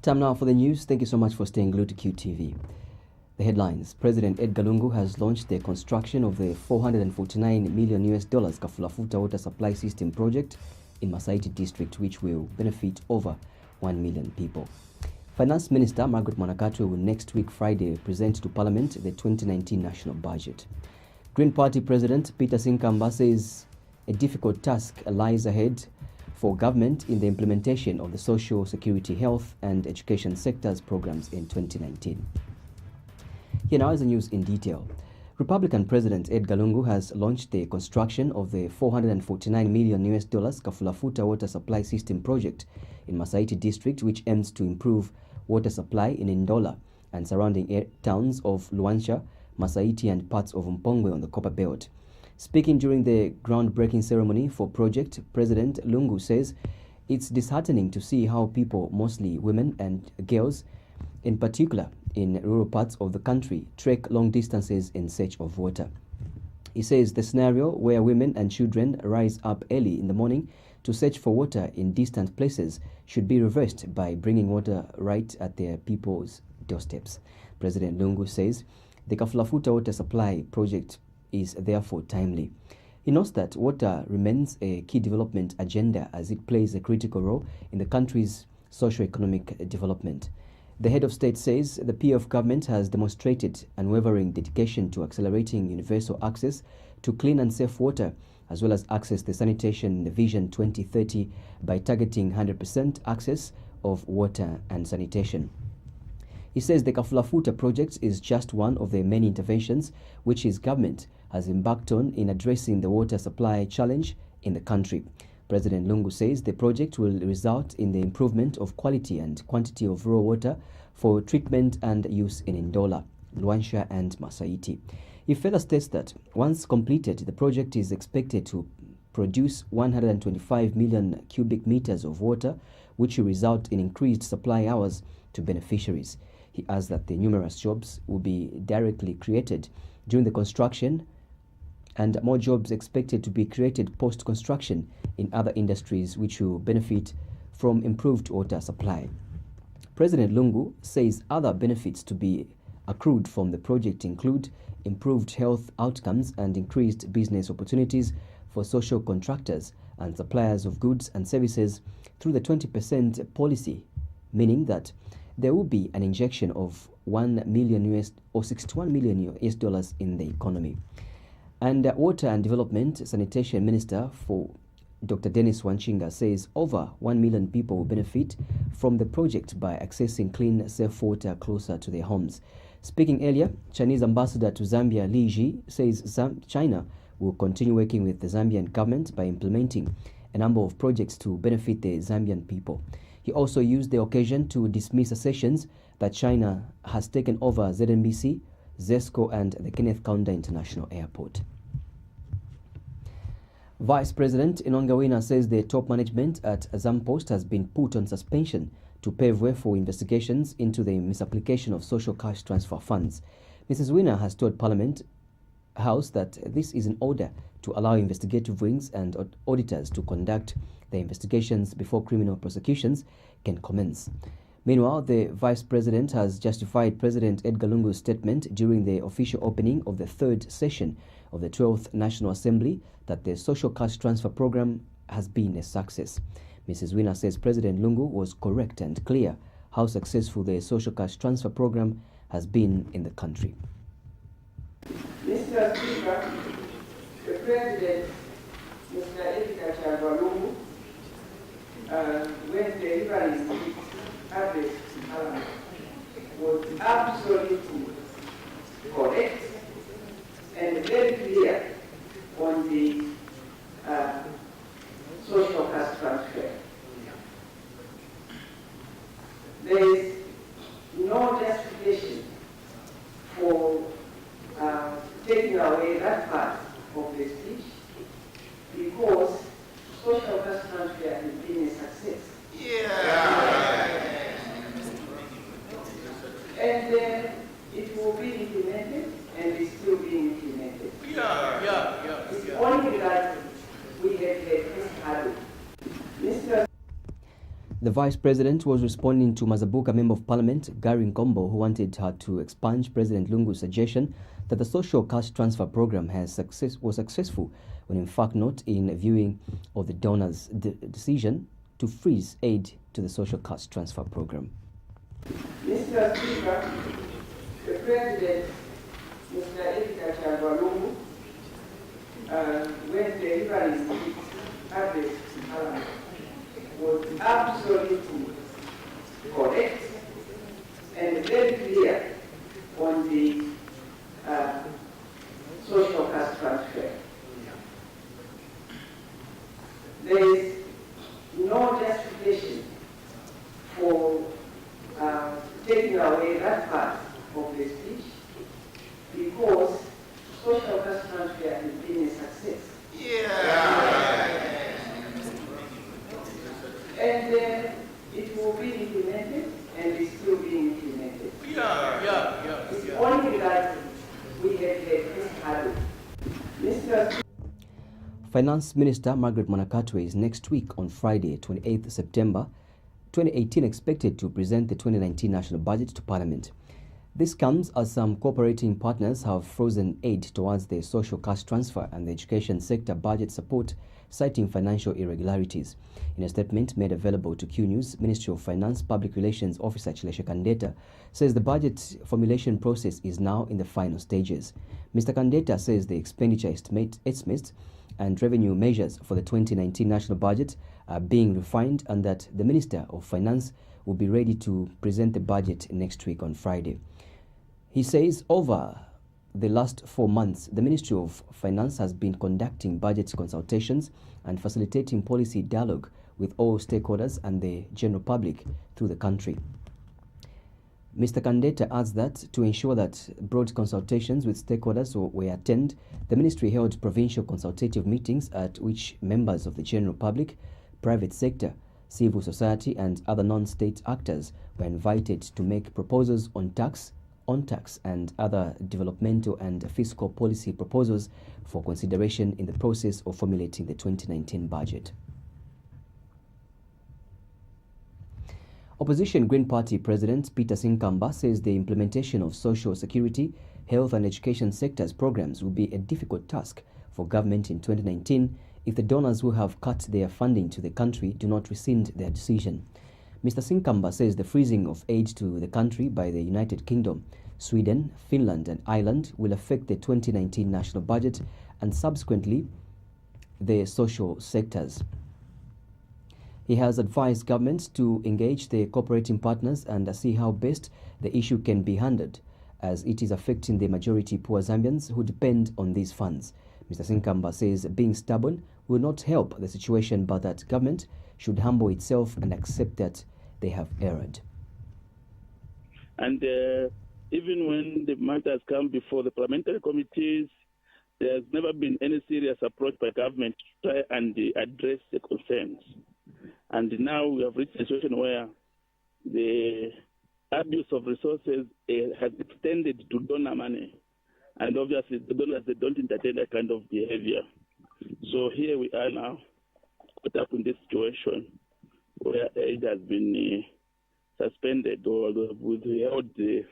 Time now for the news. Thank you so much for staying glued to QTV. The headlines. President Edgar Lungu has launched the construction of the $449 million Kafulafuta water supply system project in Masaiti district, which will benefit over 1 million people. Finance Minister Margaret Mwanakatwe will next week Friday present to Parliament the 2019 national budget. Green Party President Peter Sinkamba says a difficult task lies ahead for government in the implementation of the social security, health and education sectors programs in 2019. Here now is the news in detail. Republican President Edgar Lungu has launched the construction of the $449 million Kafulafuta water supply system project in Masaiti district, which aims to improve water supply in Ndola and surrounding towns of Luanshya, Masaiti and parts of Mpongwe on the Copper Belt. Speaking during the groundbreaking ceremony for project, President Lungu says it's disheartening to see how people, mostly women and girls, in particular in rural parts of the country, trek long distances in search of water. He says the scenario where women and children rise up early in the morning to search for water in distant places should be reversed by bringing water right at their people's doorsteps. President Lungu says the Kafulafuta water supply project is therefore timely. He notes that water remains a key development agenda as it plays a critical role in the country's socio-economic development. The head of state says the PF government has demonstrated unwavering dedication to accelerating universal access to clean and safe water, as well as access to sanitation in the Vision 2030 by targeting 100% access of water and sanitation. He says the Kafulafuta project is just one of the many interventions which his government has embarked on in addressing the water supply challenge in the country. President Lungu says the project will result in the improvement of quality and quantity of raw water for treatment and use in Ndola, Luanshya and Masaiti. He further states that once completed, the project is expected to produce 125 million cubic meters of water, which will result in increased supply hours to beneficiaries. He adds that the numerous jobs will be directly created during the construction and more jobs expected to be created post-construction in other industries which will benefit from improved water supply. President Lungu says other benefits to be accrued from the project include improved health outcomes and increased business opportunities for social contractors and suppliers of goods and services through the 20% policy, meaning that there will be an injection of $1 million or $61 million in the economy. And Water and Development Sanitation Minister for Dr. Dennis Wanchinga says over 1 million people will benefit from the project by accessing clean, safe water closer to their homes. Speaking earlier, Chinese ambassador to Zambia, Li Ji, says China will continue working with the Zambian government by implementing a number of projects to benefit the Zambian people. He also used the occasion to dismiss assertions that China has taken over ZNBC, ZESCO and the Kenneth Kaunda International Airport. Vice President Inongawina says the top management at Zampost has been put on suspension to pave way for investigations into the misapplication of social cash transfer funds. Mrs. Wina has told Parliament House that this is in order to allow investigative wings and auditors to conduct the investigations before criminal prosecutions can commence. Meanwhile, the Vice President has justified President Edgar Lungu's statement during the official opening of the third session of the 12th National Assembly that the social cash transfer program has been a success. Mrs. Wina says President Lungu was correct and clear how successful the social cash transfer program has been in the country. Mr. Speaker, the President, Mr. Edgar Lungu, when delivering his address was absolutely correct and very clear on the social cash transfer. There is no justification for taking away that part of the speech because social cash transfer has been a success. And it will be implemented and is still being implemented. It's only that we have had this hurdle. Mr. The Vice President was responding to Mazabuka Member of Parliament Gary Nkombo, who wanted her to expunge President Lungu's suggestion that the social cash transfer program was successful, when in fact not, in viewing of the donors' decision to freeze aid to the social cash transfer program. Mr. Speaker, the President, Mr. Edgar Chagwalungu, when delivering his address to Parliament, was absolutely correct and very clear on the social cash transfer. There is no justification for taking away that part of the speech, because social cash transfer has been a success. And it will be implemented, and it's still being implemented. It's only that we have had this hurdle. Mr. Finance Minister Margaret Manakatwe is next week on Friday, 28th September 2018, expected to present the 2019 national budget to Parliament. This comes as some cooperating partners have frozen aid towards the social cash transfer and the education sector budget support, citing financial irregularities. In a statement made available to Q News, Ministry of Finance Public Relations Officer Chileshe Kandeta says the budget formulation process is now in the final stages. Mr. Kandeta says the expenditure estimates and revenue measures for the 2019 national budget are being refined, and that the Minister of Finance will be ready to present the budget next week on Friday. He says over the last 4 months, the Ministry of Finance has been conducting budget consultations and facilitating policy dialogue with all stakeholders and the general public through the country. Mr. Kandeta adds that to ensure that broad consultations with stakeholders were attended, the ministry held provincial consultative meetings at which members of the general public, private sector, civil society and other non-state actors were invited to make proposals on tax, and other developmental and fiscal policy proposals for consideration in the process of formulating the 2019 budget. Opposition Green Party President Peter Sinkamba says the implementation of social security, health and education sectors programs will be a difficult task for government in 2019 if the donors who have cut their funding to the country do not rescind their decision. Mr. Sinkamba says the freezing of aid to the country by the United Kingdom, Sweden, Finland and Ireland will affect the 2019 national budget and subsequently the social sectors. He has advised government to engage the cooperating partners and see how best the issue can be handled, as it is affecting the majority poor Zambians who depend on these funds. Mr. Sinkamba says being stubborn will not help the situation, but that government should humble itself and accept that they have erred. And even when the matters come before the parliamentary committees, there's never been any serious approach by government to try and address the concerns. And now we have reached a situation where the abuse of resources has extended to donor money. And obviously the donors, they don't entertain that kind of behavior. So here we are now, caught up in this situation where aid has been suspended or withheld the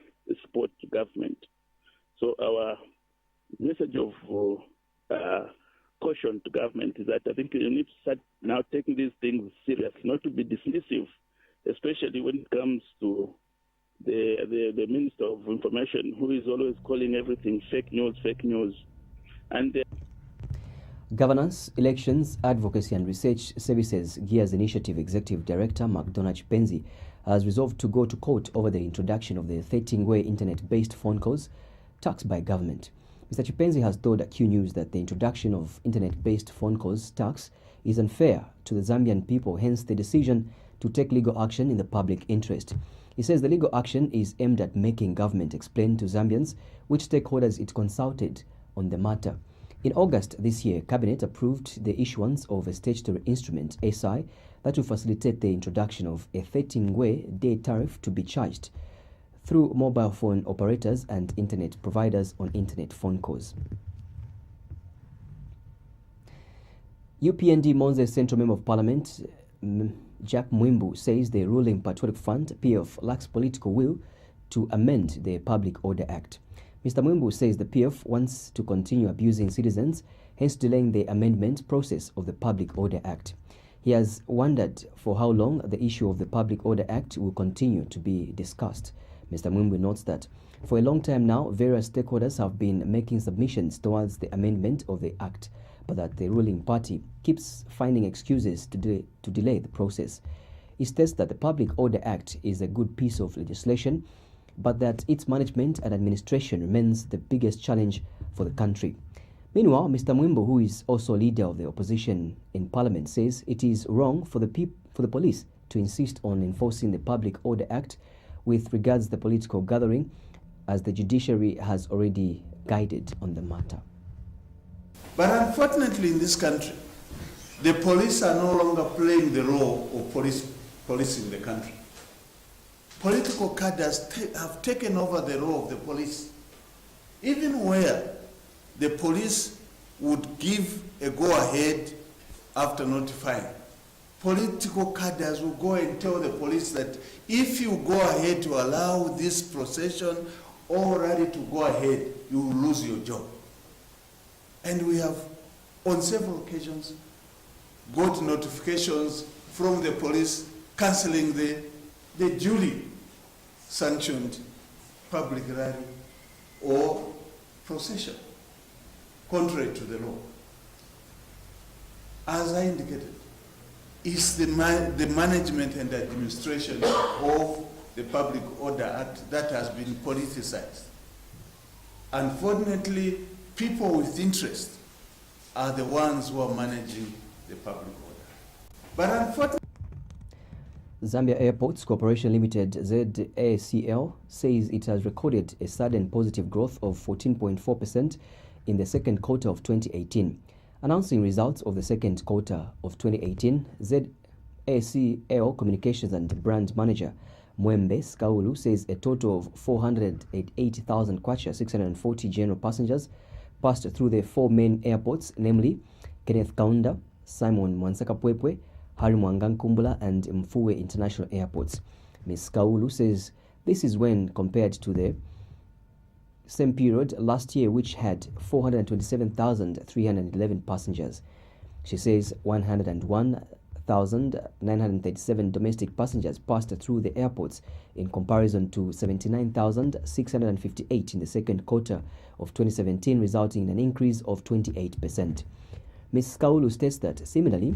support to government. So our message of caution to government is that I think you need to start now taking these things serious, not to be dismissive, especially when it comes to the Minister of Information, who is always calling everything fake news. And Governance, Elections, Advocacy and Research Services Gears Initiative Executive Director McDonald Chipenzi has resolved to go to court over the introduction of the 13-way internet-based phone calls taxed by government. Mr. Chipenzi has told Q News that the introduction of internet-based phone calls tax is unfair to the Zambian people, hence the decision to take legal action in the public interest. He says the legal action is aimed at making government explain to Zambians which stakeholders it consulted on the matter. In August this year, Cabinet approved the issuance of a statutory instrument, SI, that will facilitate the introduction of a 13-way day tariff to be charged through mobile phone operators and internet providers on internet phone calls. UPND Monze Central Member of Parliament Jack Mwimbu says the ruling Patriotic Front PF lacks political will to amend the Public Order Act. Mr. Mwimbu says the PF wants to continue abusing citizens, hence delaying the amendment process of the Public Order Act. He has wondered for how long the issue of the Public Order Act will continue to be discussed. Mr. Mwimbu notes that for a long time now, various stakeholders have been making submissions towards the amendment of the Act, but that the ruling party keeps finding excuses to delay the process. He states that the Public Order Act is a good piece of legislation, but that its management and administration remains the biggest challenge for the country. Meanwhile, Mr. Mwimbu, who is also leader of the opposition in Parliament, says it is wrong for the police to insist on enforcing the Public Order Act with regards to the political gathering, as the judiciary has already guided on the matter. But unfortunately in this country, the police are no longer playing the role of policing the country. Political cadres have taken over the role of the police. Even where the police would give a go-ahead after notifying, political cadres will go and tell the police that if you go ahead to allow this procession or rally to go ahead, you will lose your job. And we have, on several occasions, got notifications from the police cancelling the duly sanctioned public rally or procession, contrary to the law. As I indicated, it's the management and administration of the Public Order Act that has been politicized. Unfortunately, people with interest are the ones who are managing the public order. But unfortunately, Zambia Airports Corporation Limited, ZACL, says it has recorded a sudden positive growth of 14.4% in the second quarter of 2018. Announcing results of the second quarter of 2018, ZACL Communications and Brand Manager Mwembe Skaulu says a total of 480,000 kwacha, 640 general passengers passed through the four main airports, namely Kenneth Kaunda, Simon Mwansaka-Pwepwe, Harry Mwangankumbula and Mfuwe International Airports. Ms. Kaulu says this is when compared to the same period last year, which had 427,311 passengers. She says 101,937 domestic passengers passed through the airports in comparison to 79,658 in the second quarter of 2017, resulting in an increase of 28%. Ms. Kaulu states that similarly,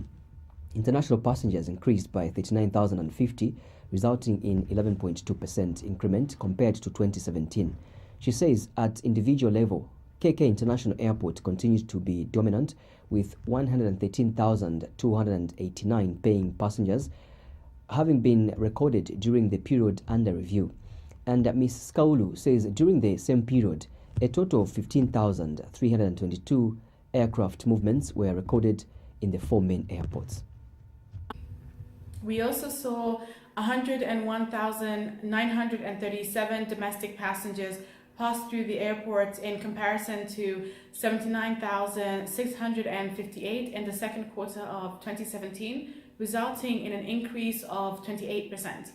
international passengers increased by 39,050, resulting in 11.2% increment compared to 2017. She says at individual level, KK International Airport continues to be dominant with 113,289 paying passengers having been recorded during the period under review. And Ms. Kaulu says during the same period, a total of 15,322 aircraft movements were recorded in the four main airports. We also saw 101,937 domestic passengers passed through the airport in comparison to 79,658 in the second quarter of 2017, resulting in an increase of 28%.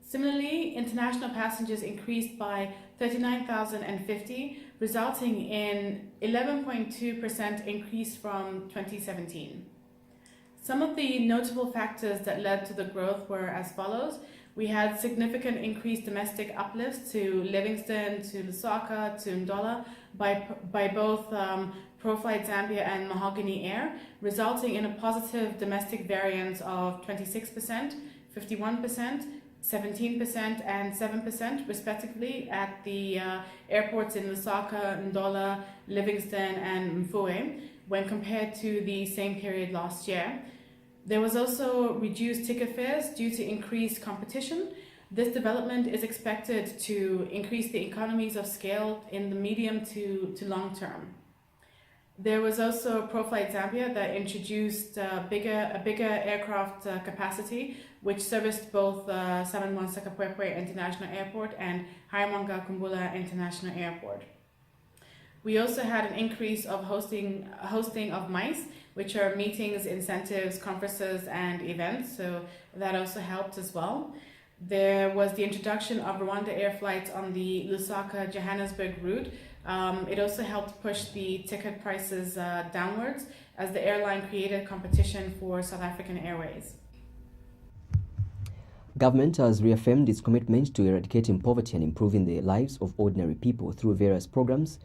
Similarly, international passengers increased by 39,050, resulting in 11.2% increase from 2017. Some of the notable factors that led to the growth were as follows. We had significant increased domestic uplifts to Livingston, to Lusaka, to Ndola by both ProFlight Zambia and Mahogany Air, resulting in a positive domestic variance of 26%, 51%, 17% and 7% respectively at the airports in Lusaka, Ndola, Livingston and Mfuwe when compared to the same period last year. There was also reduced ticket fares due to increased competition. This development is expected to increase the economies of scale in the medium to long term. There was also ProFlight Zambia that introduced a bigger aircraft capacity, which serviced both Simon Mwansaka-Pwepwe International Airport and Haimanga Kumbula International Airport. We also had an increase of hosting of MICE, which are meetings, incentives, conferences, and events. So that also helped as well. There was the introduction of Rwanda air flights on the Lusaka-Johannesburg route. It also helped push the ticket prices downwards as the airline created competition for South African Airways. Government has reaffirmed its commitment to eradicating poverty and improving the lives of ordinary people through various programs.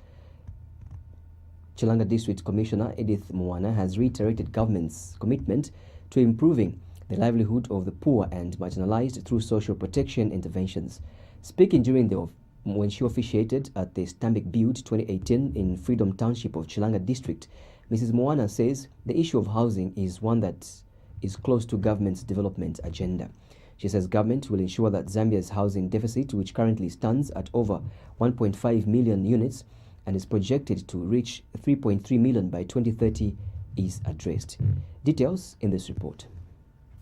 Chilanga District Commissioner Edith Mwana has reiterated government's commitment to improving the livelihood of the poor and marginalized through social protection interventions. Speaking when she officiated at the Stambik Build 2018 in Freedom Township of Chilanga District, Mrs. Mwana says the issue of housing is one that is close to government's development agenda. She says government will ensure that Zambia's housing deficit, which currently stands at over 1.5 million units and is projected to reach 3.3 million by 2030, is addressed. Details in this report.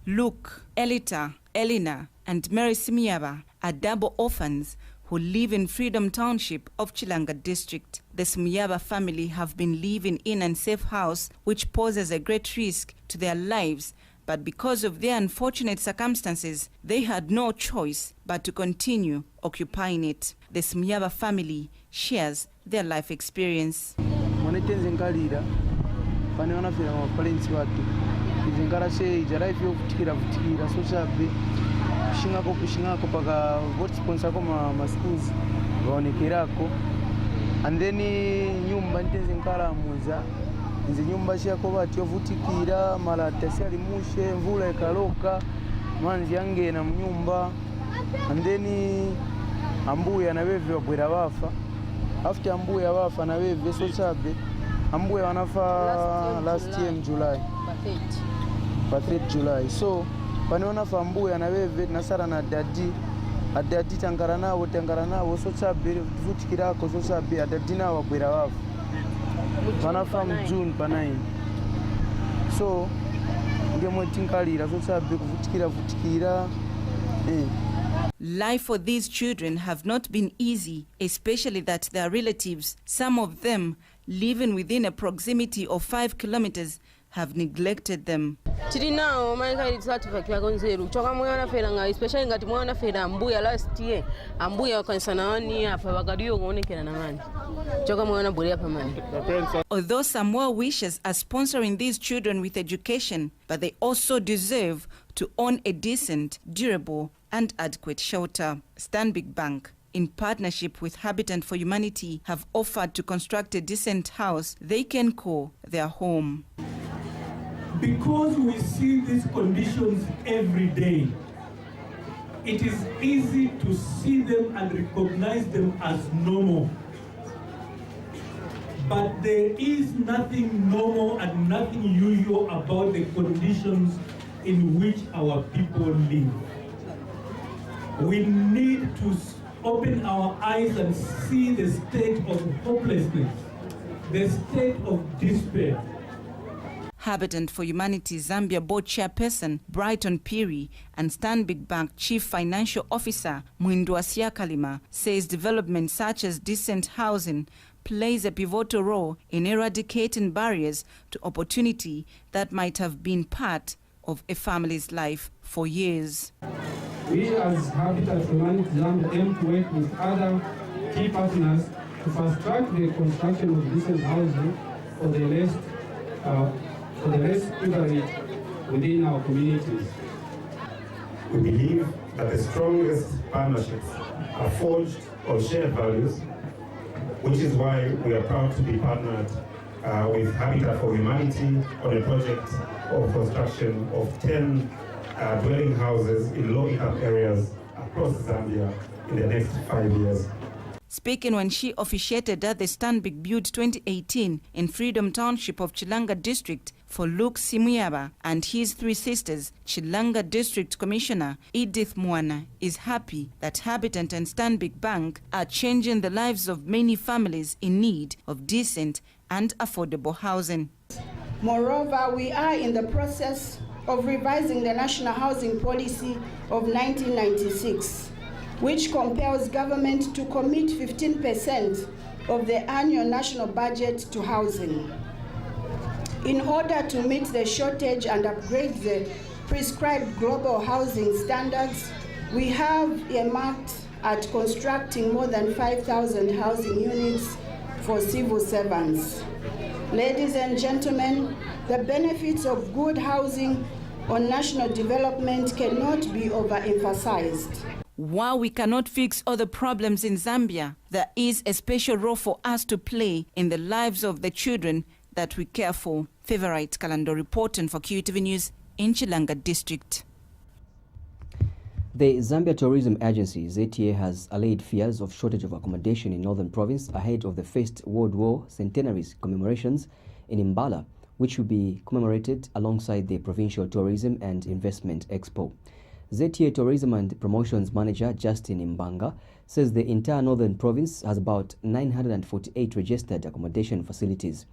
Luke, Elita, Elena, and Mary Simiaba are double orphans who live in Freedom Township of Chilanga District. The Simiaba family have been living in an unsafe house which poses a great risk to their lives, but because of their unfortunate circumstances, they had no choice but to continue occupying it. The Simiaba family shares their life experience. And then nyumba ntenze nkala muza nze nyumba shako bati ovutikira mala tasali mushe mvula ekaloka manzi yange na mnyumba and then ambuya na beve babwera bafa after ambuya bafa na beve so sabe ambuya wanafa last year in July pa 3 July so paniona fa ambuya na beve nasara na dadi adadi tangara nawo so sabe vutikirako so sabe adadi nawo babwera bafa wanafa June pa 9 so ngemwe tinkalira so sabe kuvutikira Life for these children have not been easy, especially that their relatives, some of them living within a proximity of 5 kilometers, have neglected them. Now, especially last year, although some well-wishers are sponsoring these children with education, but they also deserve to own a decent, durable, and adequate shelter. Stanbic Bank, in partnership with Habitat for Humanity, have offered to construct a decent house they can call their home. Because we see these conditions every day, it is easy to see them and recognize them as normal. But there is nothing normal and nothing usual about the conditions in which our people live. We need to open our eyes and see the state of hopelessness, the state of despair. Habitat for Humanity Zambia Board Chairperson Brighton Piri and Stanbic Bank Chief Financial Officer Mwindwasia Kalima says development such as decent housing plays a pivotal role in eradicating barriers to opportunity that might have been part of a family's life for years. We as Habitat for Humanity Zambia aim to work with other key partners to fast-track the construction of decent housing for the less privileged within our communities. We believe that the strongest partnerships are forged on shared values, which is why we are proud to be partnered with Habitat for Humanity on a project of construction of 10 dwelling houses in low-income areas across Zambia in the next 5 years. Speaking when she officiated at the Stanbic Build 2018 in Freedom Township of Chilanga District for Luke Simuyaba and his 3 sisters, Chilanga District Commissioner Edith Mwana is happy that Habitat and Stanbic Bank are changing the lives of many families in need of decent and affordable housing. Moreover, we are in the process of revising the National Housing Policy of 1996, which compels government to commit 15% of the annual national budget to housing. In order to meet the shortage and upgrade the prescribed global housing standards, we have earmarked at constructing more than 5,000 housing units for civil servants. Ladies and gentlemen, the benefits of good housing on national development cannot be overemphasized. While we cannot fix all the problems in Zambia, there is a special role for us to play in the lives of the children that we care for. Favorite Kalando reporting for QTV News in Chilanga District. The Zambia Tourism Agency, ZTA, has allayed fears of shortage of accommodation in Northern Province ahead of the First World War centenary commemorations in Mbala, which will be commemorated alongside the Provincial Tourism and Investment Expo. ZTA Tourism and Promotions Manager Justin Mbanga says the entire Northern Province has about 948 registered accommodation facilities.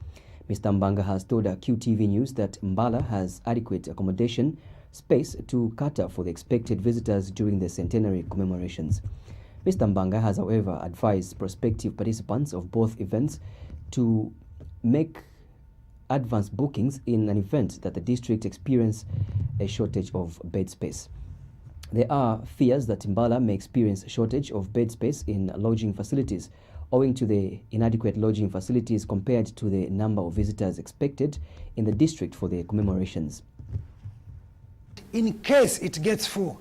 Mr. Mbanga has told QTV News that Mbala has adequate accommodation space to cater for the expected visitors during the centenary commemorations. Mr. Mbanga has, however, advised prospective participants of both events to make advance bookings in an event that the district experience a shortage of bed space. There are fears that Mbala may experience a shortage of bed space in lodging facilities owing to the inadequate lodging facilities compared to the number of visitors expected in the district for the commemorations. In case it gets full,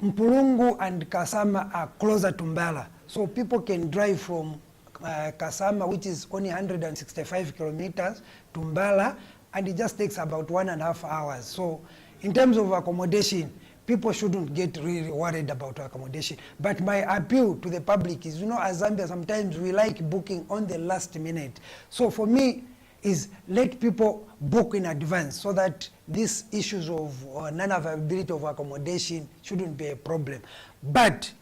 Mpulungu and Kasama are closer to Mbala, so people can drive from Kasama, which is only 165 kilometers, to Mbala, and it just takes about 1.5 hours. So in terms of accommodation, people shouldn't get really worried about accommodation. But my appeal to the public is, as Zambia, sometimes we like booking on the last minute. So for me, is let people book in advance so that these issues of non-availability of accommodation shouldn't be a problem. But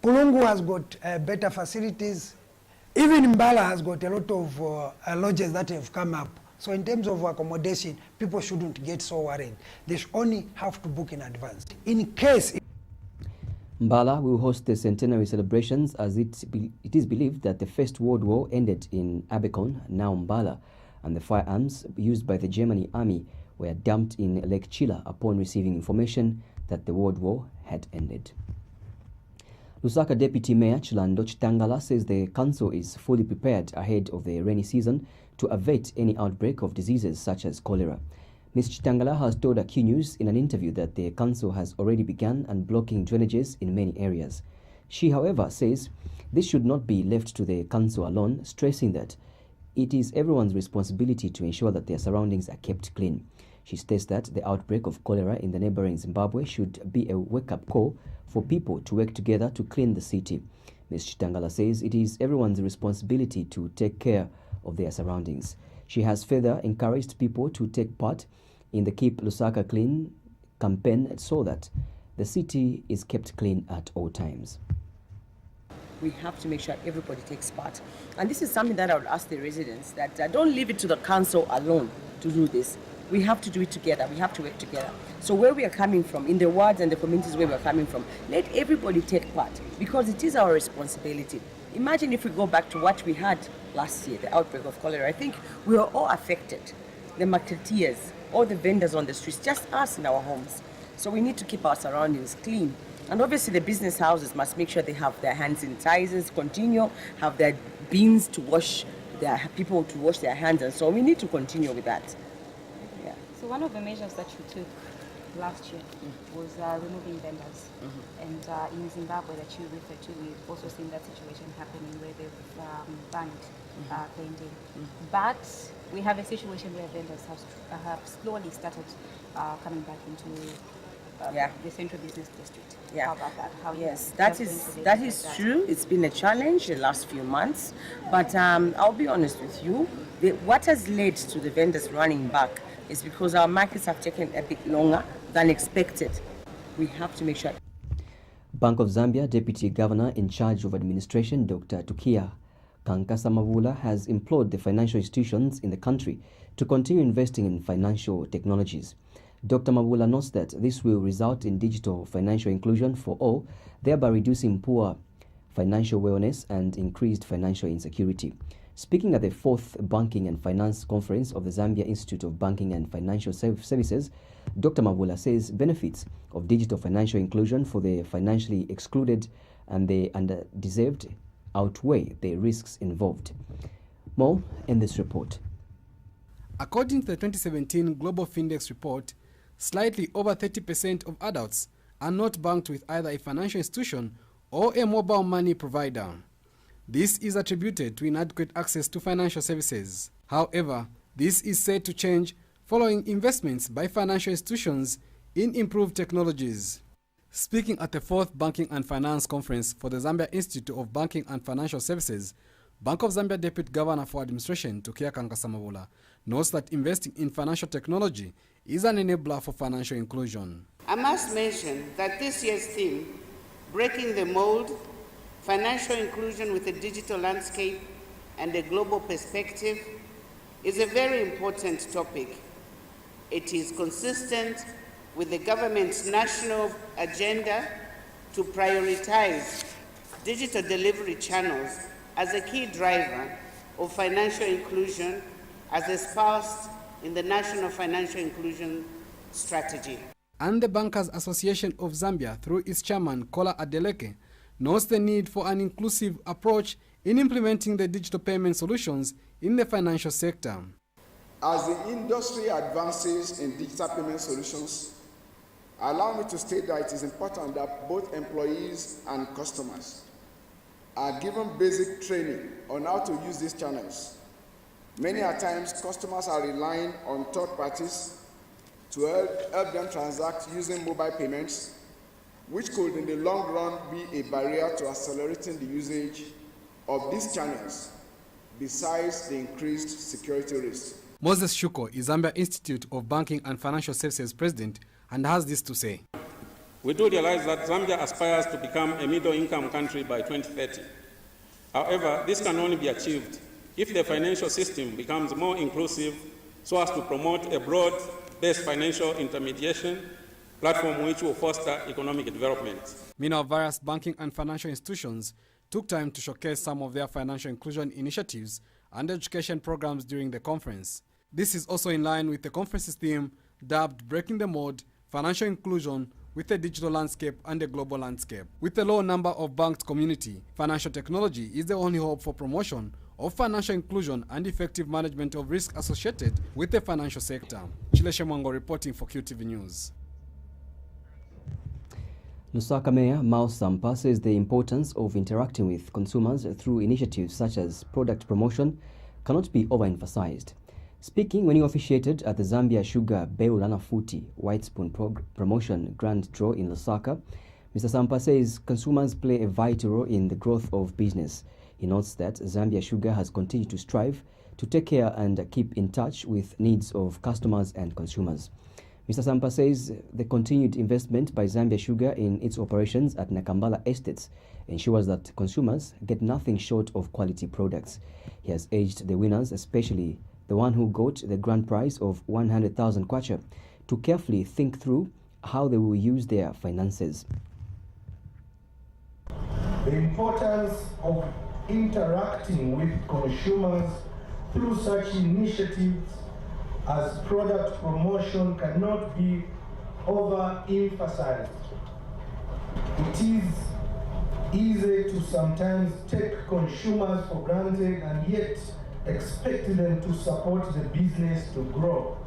Pulungu has got better facilities. Even Mbala has got a lot of lodges that have come up. So in terms of accommodation, people shouldn't get so worried. They should only have to book in advance. In case Mbala will host the centenary celebrations as it is believed that the First World War ended in Abercorn, now Mbala, and the firearms used by the German army were dumped in Lake Chila upon receiving information that the World War had ended. Lusaka Deputy Mayor Chilando Chitangala says the council is fully prepared ahead of the rainy season to avert any outbreak of diseases such as cholera. Ms. Chitangala has told Q News in an interview that the council has already begun unblocking drainages in many areas. She, however, says this should not be left to the council alone, stressing that it is everyone's responsibility to ensure that their surroundings are kept clean. She states that the outbreak of cholera in the neighboring Zimbabwe should be a wake-up call for people to work together to clean the city. Ms. Chitangala says it is everyone's responsibility to take care of their surroundings. She has further encouraged people to take part in the Keep Lusaka Clean campaign so that the city is kept clean at all times. We have to make sure everybody takes part. And this is something that I would ask the residents, that don't leave it to the council alone to do this. We have to do it together. We have to work together. So where we are coming from, in the wards and the communities where we are coming from, let everybody take part because it is our responsibility. Imagine if we go back to what we had last year, the outbreak of cholera. I think we were all affected. The marketeers, all the vendors on the streets, just us in our homes. So we need to keep our surroundings clean. And obviously the business houses must make sure they have their hand sanitizers, continue, have their bins to wash, their people to wash their hands, and so we need to continue with that. Yeah. So one of the measures that you took last year was removing vendors. And in Zimbabwe that you referred to, we've also seen that situation happening where they've banned vending. But we have a situation where vendors have slowly started coming back into the central business district. Yeah. How about that? Yes, that is true. It's been a challenge the last few months, but I'll be honest with you. What has led to the vendors running back is because our markets have taken a bit longer than expected. We have to make sure. Bank of Zambia Deputy Governor in charge of administration, Dr. Tukia Kankasa Mavula, has implored the financial institutions in the country to continue investing in financial technologies. Dr. Mavula notes that this will result in digital financial inclusion for all, thereby reducing poor financial wellness, and increased financial insecurity. Speaking at the 4th Banking and Finance Conference of the Zambia Institute of Banking and Financial Services, Dr. Mabula says benefits of digital financial inclusion for the financially excluded and the underdeserved outweigh the risks involved. More in this report. According to the 2017 Global Findex report, slightly over 30% of adults are not banked with either a financial institution or a mobile money provider. This is attributed to inadequate access to financial services. However, this is said to change following investments by financial institutions in improved technologies. Speaking at the 4th Banking and Finance Conference for the Zambia Institute of Banking and Financial Services, Bank of Zambia Deputy Governor for Administration, Tukia Kankasamabula, notes that investing in financial technology is an enabler for financial inclusion. I must mention that this year's theme, Breaking the Mold, Financial Inclusion with a Digital Landscape and a Global Perspective, is a very important topic. It is consistent with the government's national agenda to prioritize digital delivery channels as a key driver of financial inclusion as espoused in the National Financial Inclusion Strategy. And the Bankers Association of Zambia, through its chairman, Kola Adeleke, notes the need for an inclusive approach in implementing the digital payment solutions in the financial sector. As the industry advances in digital payment solutions, allow me to state that it is important that both employees and customers are given basic training on how to use these channels. Many a times, customers are relying on third parties to help them transact using mobile payments, which could in the long run be a barrier to accelerating the usage of these channels, besides the increased security risk. Moses Shuko is Zambia Institute of Banking and Financial Services president and has this to say. We do realize that Zambia aspires to become a middle-income country by 2030. However, this can only be achieved if the financial system becomes more inclusive so as to promote a broad-based financial intermediation platform which will foster economic development. Meanwhile, various banking and financial institutions took time to showcase some of their financial inclusion initiatives and education programs during the conference. This is also in line with the conference's theme dubbed Breaking the Mold, Financial Inclusion with a Digital Landscape and a Global Landscape. With a low number of banked community, financial technology is the only hope for promotion of financial inclusion and effective management of risk associated with the financial sector. Chileshe Mwango reporting for QTV News. Lusaka Mayor Mao Sampa says the importance of interacting with consumers through initiatives such as product promotion cannot be overemphasized. Speaking when he officiated at the Zambia Sugar Beulana Futi White Spoon Promotion Grand Draw in Lusaka, Mr. Sampa says consumers play a vital role in the growth of business. He notes that Zambia Sugar has continued to strive to take care and keep in touch with needs of customers and consumers. Mr. Sampa says the continued investment by Zambia Sugar in its operations at Nakambala Estates ensures that consumers get nothing short of quality products. He has urged the winners, especially the one who got the grand prize of 100,000 kwacha, to carefully think through how they will use their finances. The importance of interacting with consumers through such initiatives as product promotion cannot be overemphasized. It is easy to sometimes take consumers for granted and yet expect them to support the business to grow.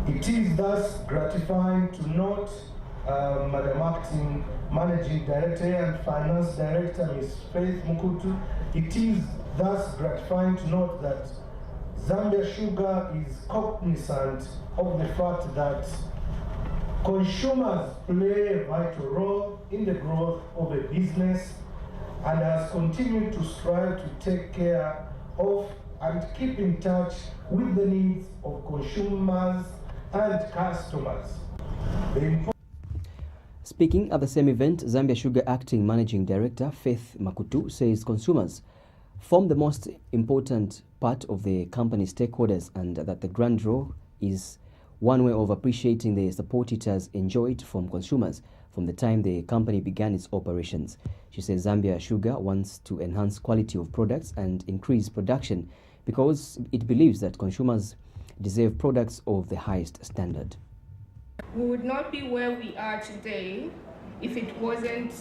It is thus gratifying to note Madam Acting Managing Director and Finance Director, Ms. Faith Mukutu. It is thus gratifying to note that Zambia Sugar is cognizant of the fact that consumers play a vital role in the growth of a business and has continued to strive to take care of and keep in touch with the needs of consumers and customers. Speaking at the same event, Zambia Sugar Acting Managing Director Faith Makutu says consumers form the most important part of the company's stakeholders and that the grand draw is one way of appreciating the support it has enjoyed from consumers from the time the company began its operations. She says Zambia Sugar wants to enhance quality of products and increase production because it believes that consumers deserve products of the highest standard. We would not be where we are today if it wasn't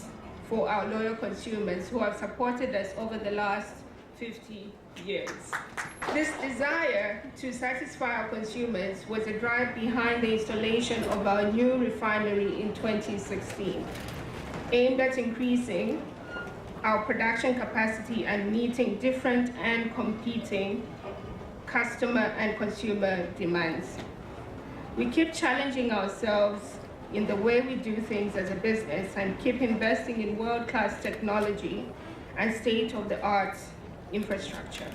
for our loyal consumers who have supported us over the last 50 years. This desire to satisfy our consumers was a drive behind the installation of our new refinery in 2016, aimed at increasing our production capacity and meeting different and competing customer and consumer demands. We keep challenging ourselves in the way we do things as a business and keep investing in world-class technology and state-of-the-art infrastructure.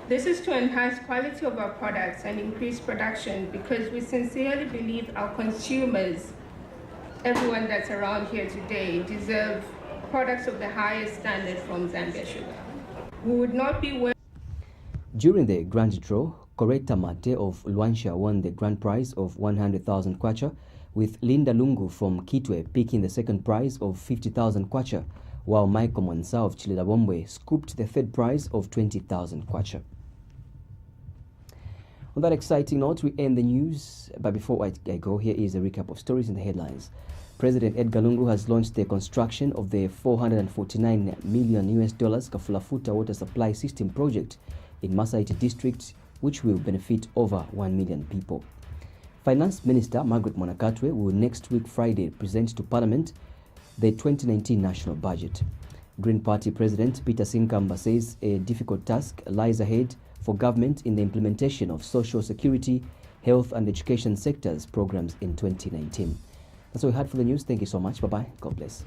This is to enhance quality of our products and increase production because we sincerely believe our consumers, everyone that's around here today, deserve products of the highest standard from Zambia Sugar. We would not be where... During the grand draw, Coretta Mate of Luanshya won the grand prize of 100,000 kwacha, with Linda Lungu from Kitwe picking the second prize of 50,000 kwacha, while Michael Mwansa of Chililabombwe scooped the third prize of 20,000 kwacha. On that exciting note, we end the news. But before I go, here is a recap of stories in the headlines. President Edgar Lungu has launched the construction of the $449 million Kafulafuta water supply system project in Masaiti district, which will benefit over 1 million people. Finance Minister Margaret Mwanakatwe will next week Friday present to Parliament the 2019 national budget. Green Party President Peter Sinkamba says a difficult task lies ahead for government in the implementation of social security, health and education sectors programs in 2019. That's all we had for the news. Thank you so much. Bye-bye. God bless.